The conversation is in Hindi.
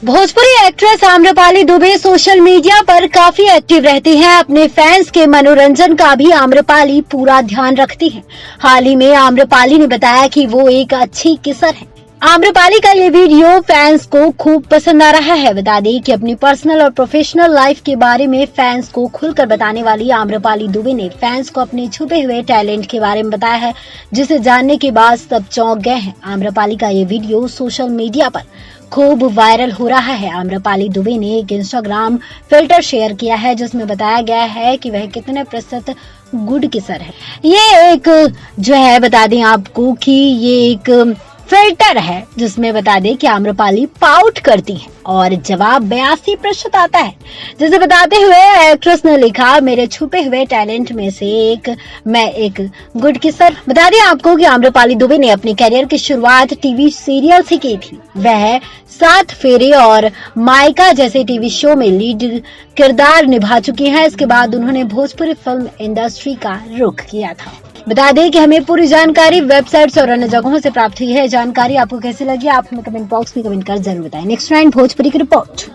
Bhojpuri actress Amrapali Dubey social media पर काफी एक्टिव रहती हैं। अपने फैंस के मनोरंजन का भी आम्रपाली पूरा ध्यान रखती हैं। हाल ही में आम्रपाली ने बताया कि वो एक अच्छी किसर है। आम्रपाली का ये वीडियो फैंस को खूब पसंद आ रहा है। बता दें कि अपनी पर्सनल और प्रोफेशनल लाइफ के बारे में फैंस को खुलकर बताने वाली आम्रपाली दुबे ने फैंस को अपने छुपे हुए टैलेंट के बारे में बताया है, जिसे जानने के बाद सब चौंक गए हैं। आम्रपाली का ये वीडियो सोशल मीडिया पर खूब वायरल हो रहा है। आम्रपाली दुबे ने एक इंस्टाग्राम फिल्टर शेयर किया है, जिसमें बताया गया है कि वह कितने प्रसिद्ध गुड किसर है। ये एक जो है बता दें आपको कि ये एक फिल्टर है, जिसमें बता दें कि आम्रपाली पाउट करती है और जवाब 82% आता है। जिसे बताते हुए एक्ट्रेस ने लिखा, मेरे छुपे हुए टैलेंट में से एक मैं एक गुड किसर। बता दें आपको कि आम्रपाली दुबे ने अपने करियर की शुरुआत टीवी सीरियल से की थी। वह 7 फेरे और मायका जैसे टीवी शो में लीड किरदार निभा चुकी हैं। इसके बाद उन्होंने भोजपुरी फिल्म इंडस्ट्री का रुख किया था। बता दें कि हमें पूरी जानकारी वेबसाइट्स और अन्य जगहों से प्राप्त हुई है। जानकारी आपको कैसी लगी, आप हमें कमेंट बॉक्स में कमेंट कर जरूर बताएं। नेक्स्ट टाइम भोजपुरी की रिपोर्ट।